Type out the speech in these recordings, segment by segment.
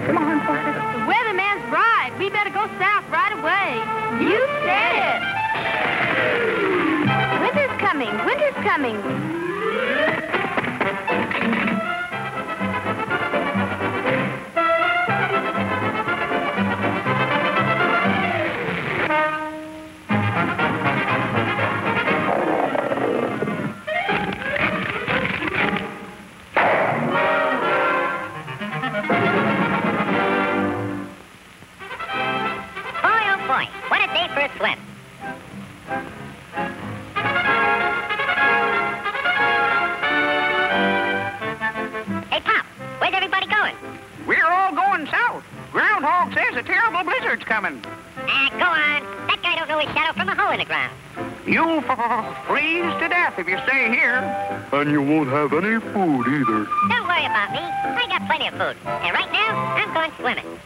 Come on, Parker. The weatherman's right. We better go south right away. You said it. Winter's coming. Winter's coming. Swim. Hey, Pop, where's everybody going? We're all going south. Groundhog says a terrible blizzard's coming. Go on. That guy don't know his shadow from a hole in the ground. You'll freeze to death if you stay here. And you won't have any food either. Don't worry about me. I got plenty of food. And right now, I'm going swimming.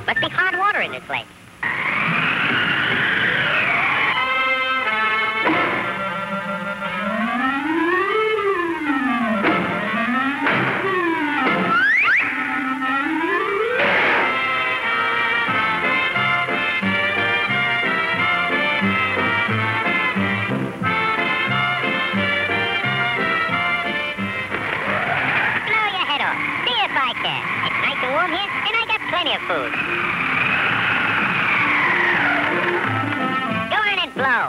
Must be hard water in this lake. Blow your head off. See if I can. It's nice and warm here, and I got plenty of food. Go on and blow.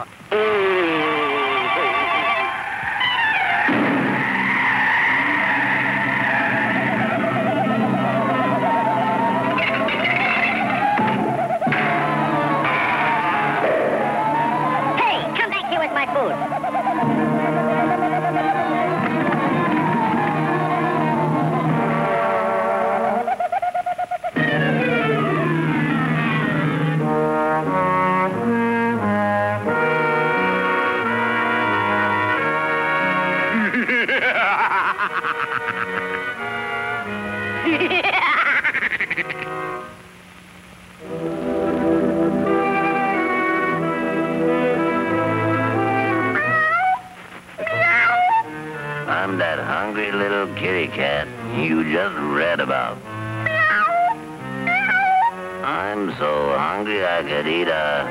Hey, come back here with my food. I'm that hungry little kitty cat you just read about. I'm so hungry I could eat a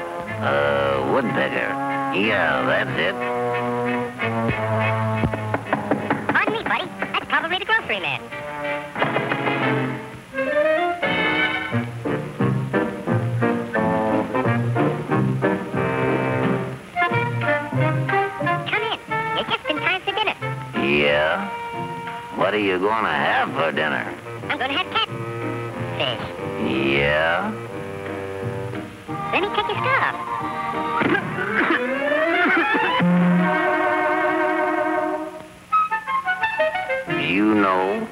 woodpecker. Yeah, that's it. Pardon me, buddy. That's probably the grocery man. Come in. You're just in time for dinner. Yeah? What are you going to have for dinner? I'm going to have catfish. Yeah? Let me take your stuff. You know,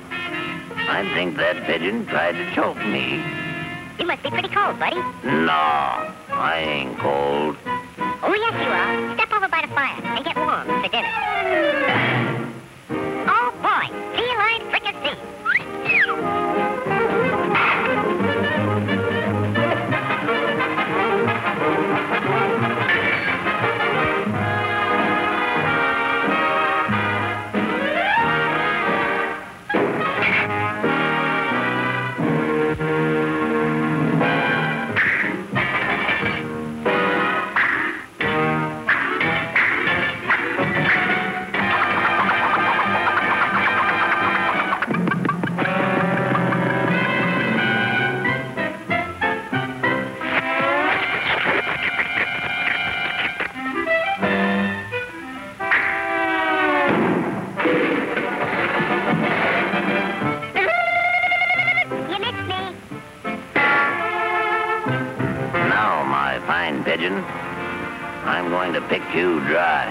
I think that pigeon tried to choke me. You must be pretty cold, buddy. No, I ain't cold. Oh, yes, you are. Step over by the fire and get warm for dinner. Oh, boy. Feline fricassee. pigeon. I'm going to pick you dry.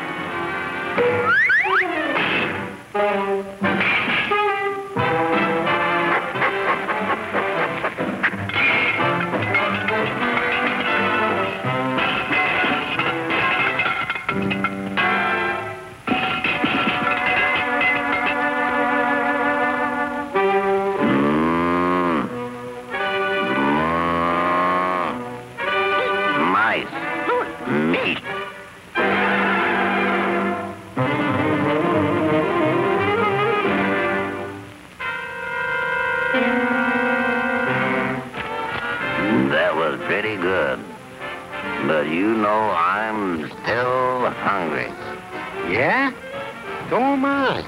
Meat. That was pretty good. But you know I'm still hungry. Yeah? So am I.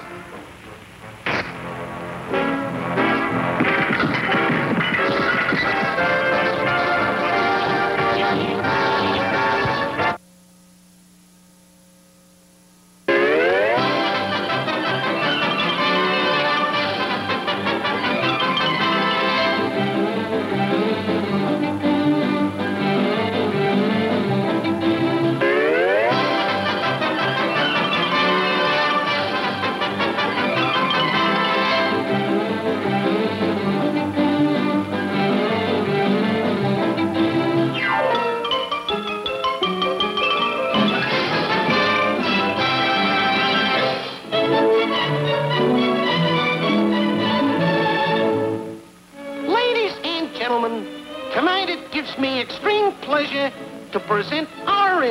Tonight it gives me extreme pleasure to present our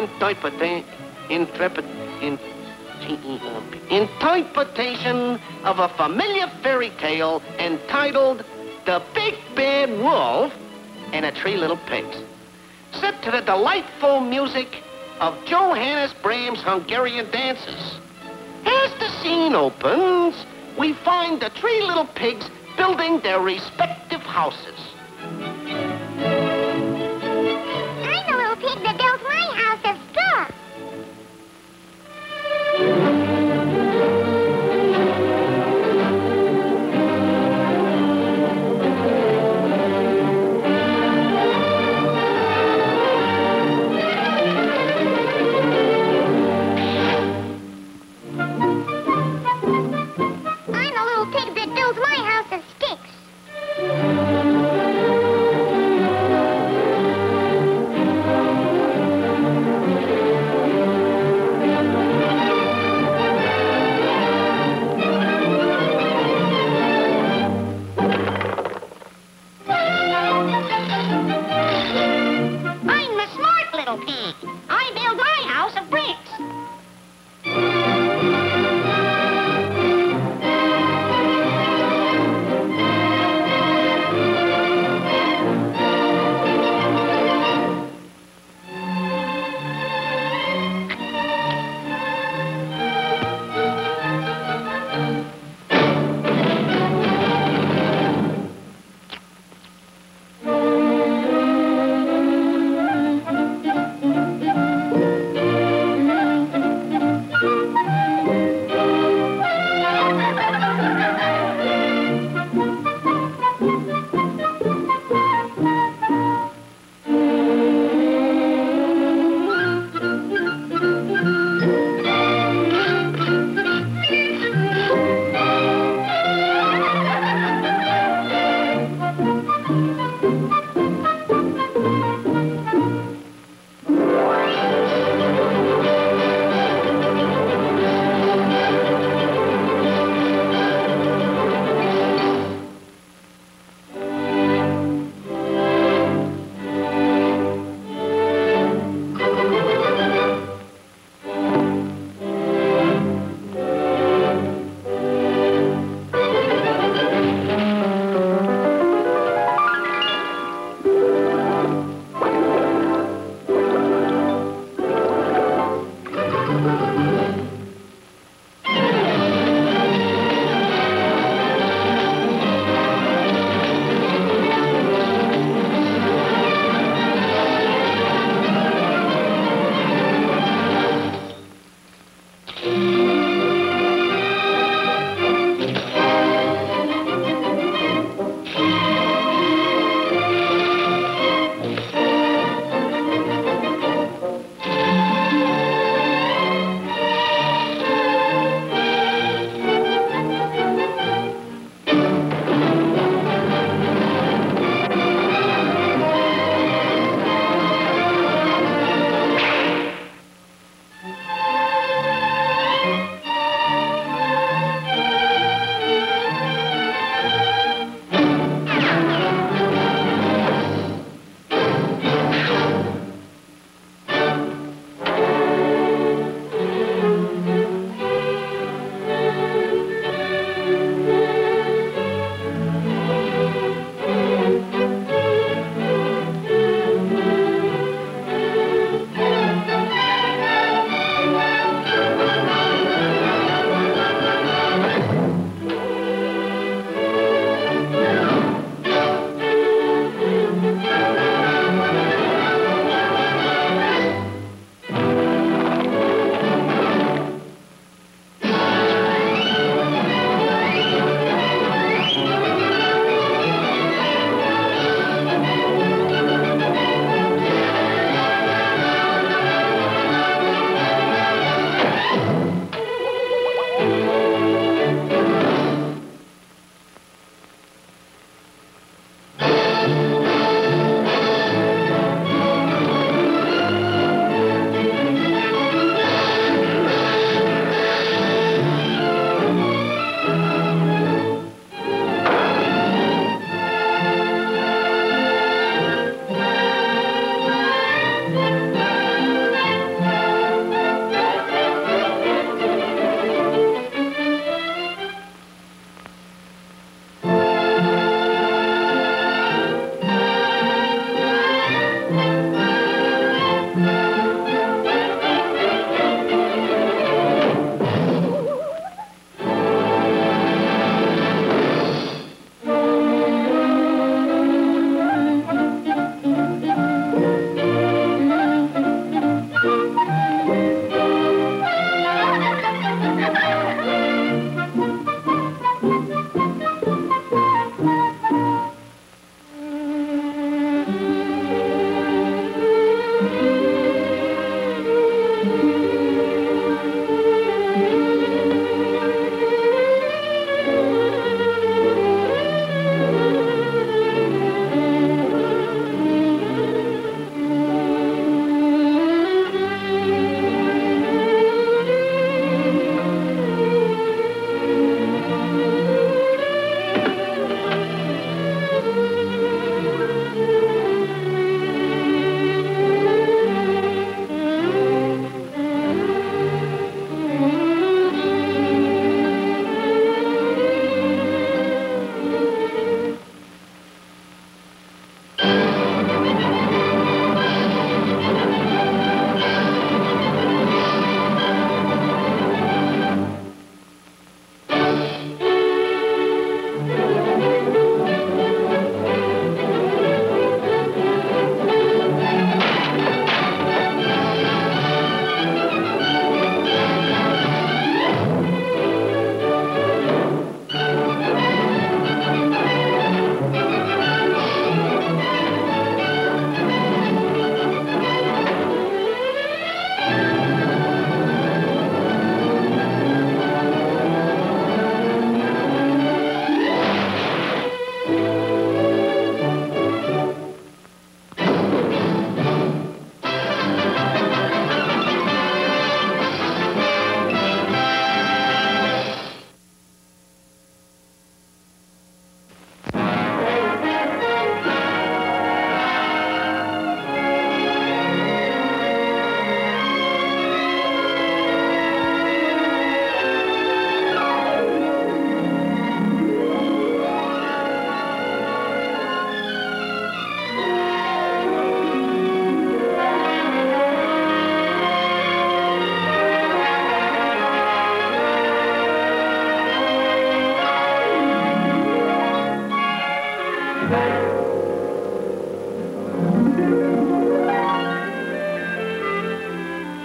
interpretation of a familiar fairy tale entitled The Big Bad Wolf and the Three Little Pigs, set to the delightful music of Johannes Brahms' Hungarian dances. As the scene opens, we find the three little pigs building their respective houses. I'm the little pig that built my house of straw. I'm the little pig that builds my house of sticks.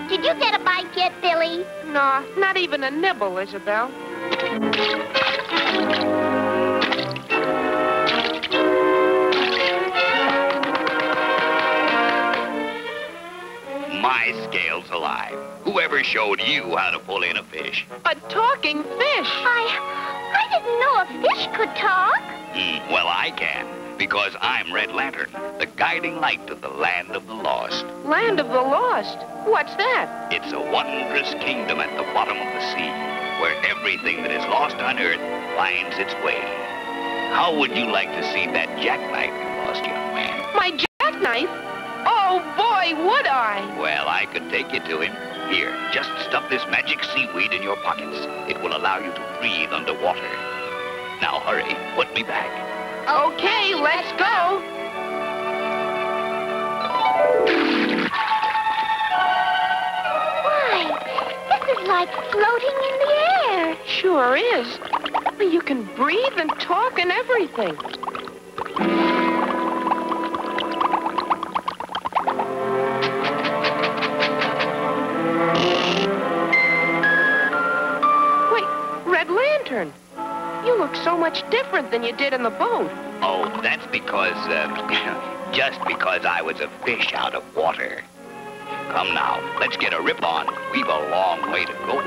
Did you get a bite yet, Billy? No, not even a nibble, Isabel. My scale's alive. Whoever showed you how to pull in a fish? A talking fish. I didn't know a fish could talk. Well, I can, because I'm Red Lantern, the guiding light to the land of the lost. Land of the lost? What's that? It's a wondrous kingdom at the bottom of the sea, where everything that is lost on Earth finds its way. How would you like to see that jackknife you lost, young man? My jackknife? Oh, boy, would I! Well, I could take you to him. Here, just stuff this magic seaweed in your pockets. It will allow you to breathe underwater. Now hurry, put me back. Okay, let's go. Why, this is like floating in the air. Sure is. You can breathe and talk and everything. Red Lantern, you look so much different than you did in the boat. Oh, that's because, just because I was a fish out of water. Come now, let's get a rip on. We've a long way to go.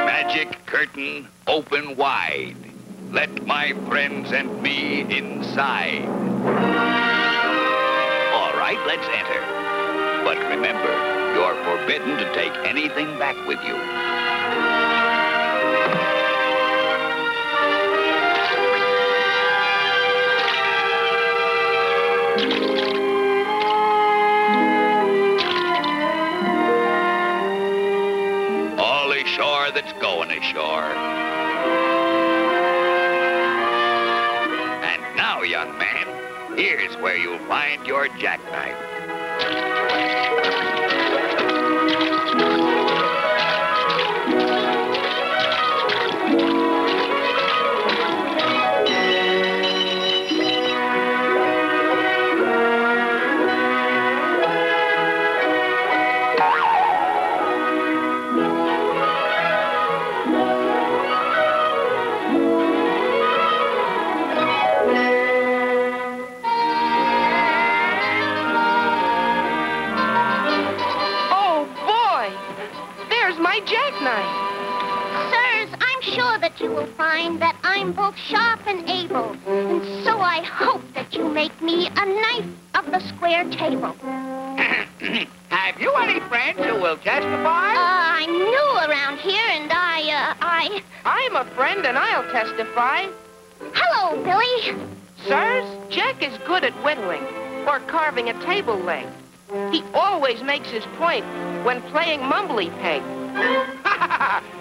Magic curtain, open wide. Let my friends and me inside. All right, let's enter. But remember, you're forbidden to take anything back with you. All ashore that's going ashore. And now, young man, here's where you'll find your jackknife. You will find that I'm both sharp and able, and so I hope that you make me a knife of the square table. Have you any friends who will testify? I'm new around here, and I'm a friend, and I'll testify. Hello, Billy. Sirs, Jack is good at whittling, or carving a table leg. He always makes his point when playing mumbly peg.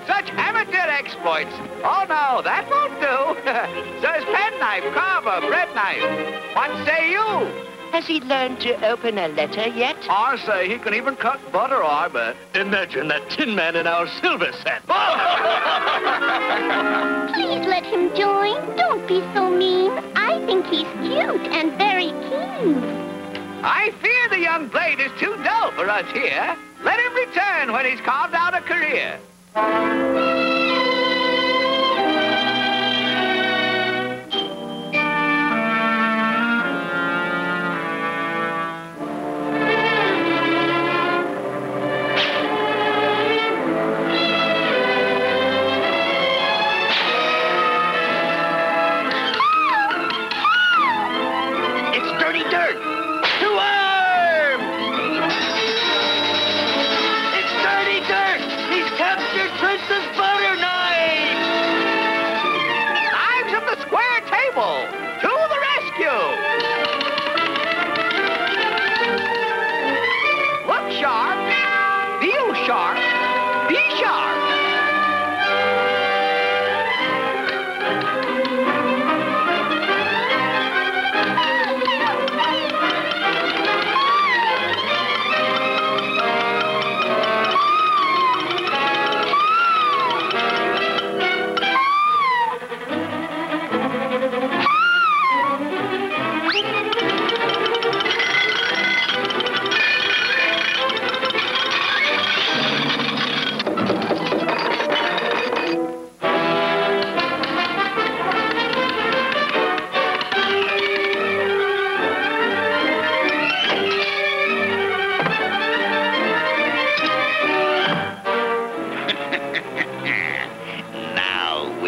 Such amateur exploits. Oh, no, that won't do. Sirs, penknife, carver, bread knife. What say you? Has he learned to open a letter yet? I say he can even cut butter, I bet. Imagine that Tin Man in our silver set. Please let him join. Don't be so mean. I think he's cute and very keen. I fear the young blade is too dull for us here. Let him return when he's carved out a career. It's dirty dirt. To arms! It's dirty dirt. He's captured Princess Butter.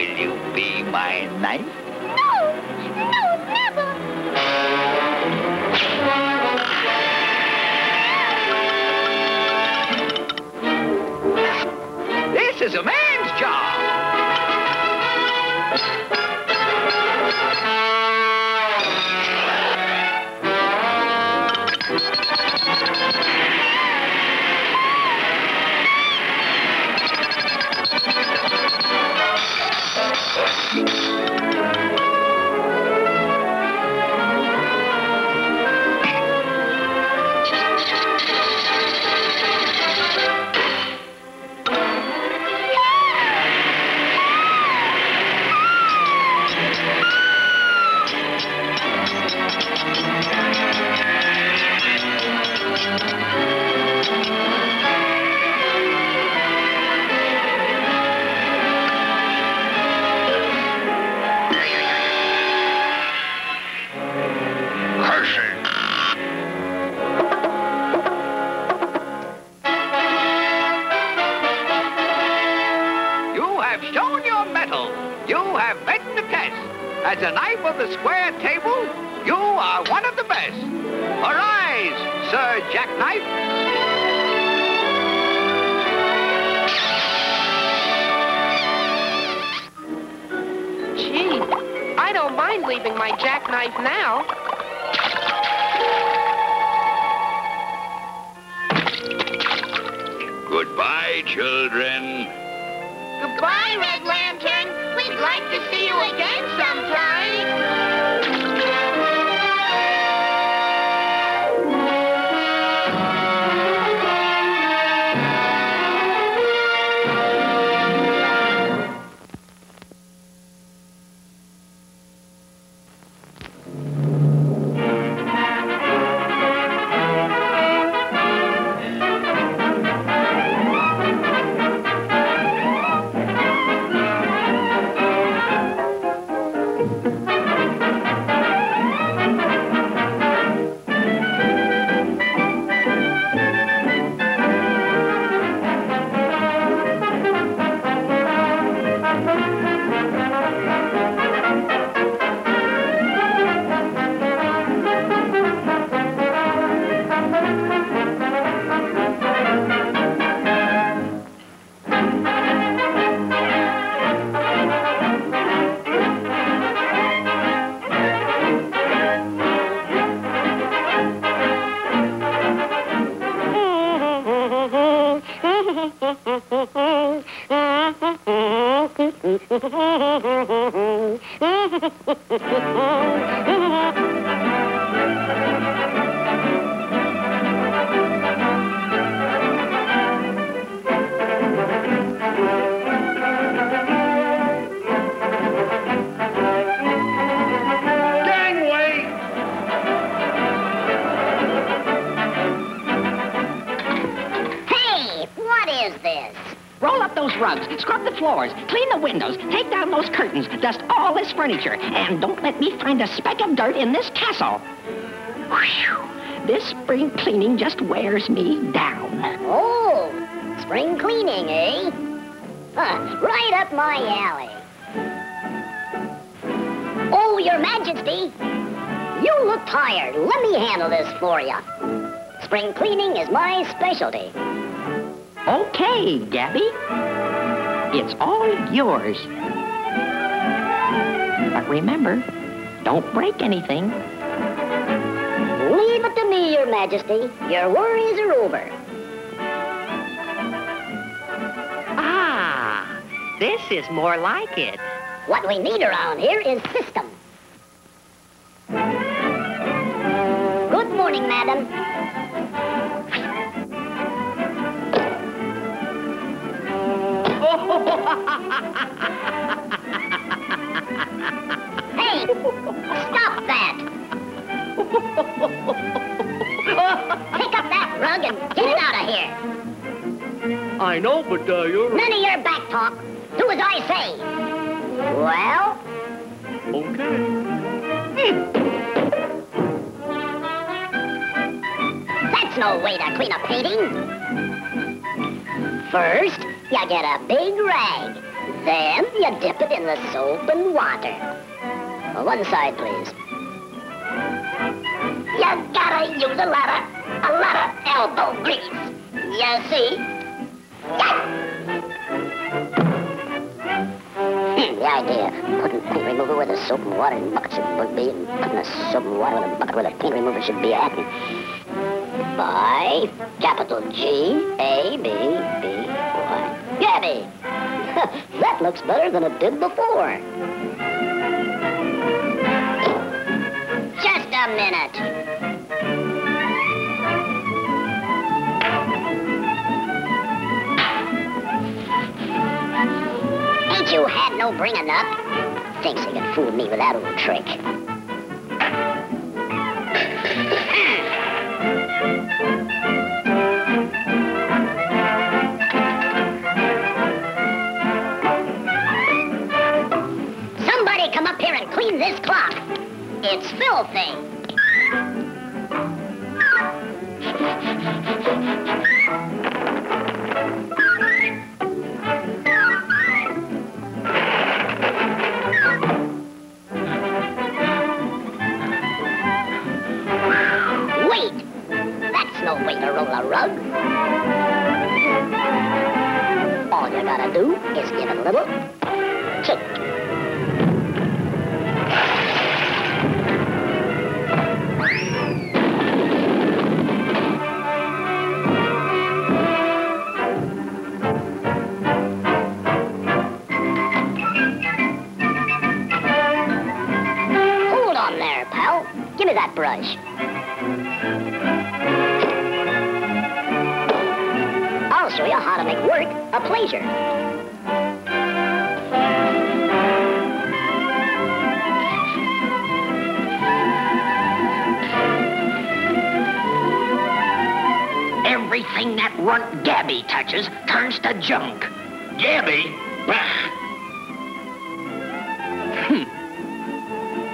Will you be my knife? No, never. This is a man's job. Shown your mettle. You have met the test. As a knife of the square table, you are one of the best. Arise, Sir Jackknife. Gee, I don't mind leaving my jackknife now. Goodbye, children. Goodbye, Red Lantern. We'd like to see you again sometime. Scrub the floors, clean the windows, take down those curtains, dust all this furniture, and don't let me find a speck of dirt in this castle. Whew. This spring cleaning just wears me down. Oh, spring cleaning, eh? Right up my alley. Oh, Your Majesty, you look tired. Let me handle this for you. Spring cleaning is my specialty. Okay, Gabby. It's all yours. But remember, don't break anything. Leave it to me, Your Majesty. Your worries are over. Ah, this is more like it. What we need around here is system. Good morning, madam. Hey, stop that! Pick up that rug and get it out of here. I know, but you're... None of your back talk. Do as I say. Well? Okay. That's no way to clean a painting. First, you get a big rag. Then you dip it in the soap and water. One side, please. You gotta use a lot of elbow grease. You see? The idea, putting paint remover where the soap and water and bucket should be, and putting the soap and water with a bucket where the paint remover should be at. By capital G-A-B-B-Y. Gabby! That looks better than it did before. Just a minute. Ain't you had no bringing up? Thinks he can fool me with that old trick. Somebody come up here and clean this clock. It's filthy. Wait! That's no way to roll a rug. All you gotta do is give it a little kick. Hold on there, pal. Give me that brush. I'll show you how to make work a pleasure. Everything that runt Gabby touches turns to junk. Gabby?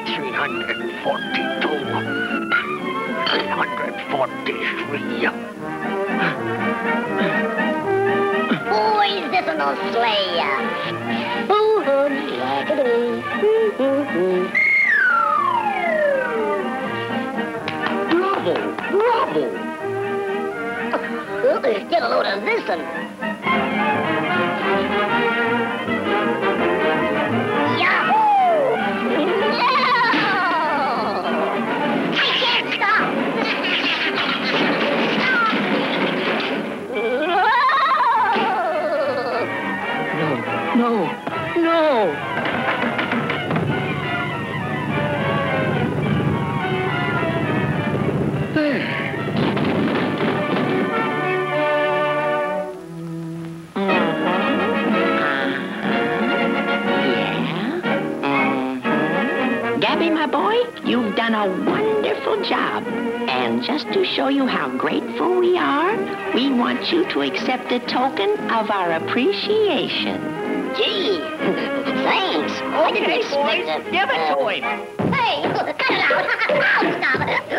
342. 343. Boys, this'll no slay ya. Ooh, honey, like-a-doo. Bravo! Bravo! Get a load of this one. Yahoo! No! I can't stop! No. Gabby, my boy, you've done a wonderful job. And just to show you how grateful we are, we want you to accept a token of our appreciation. Gee, thanks. I didn't expect it. Give it to him. Hey, cut it out. Stop it.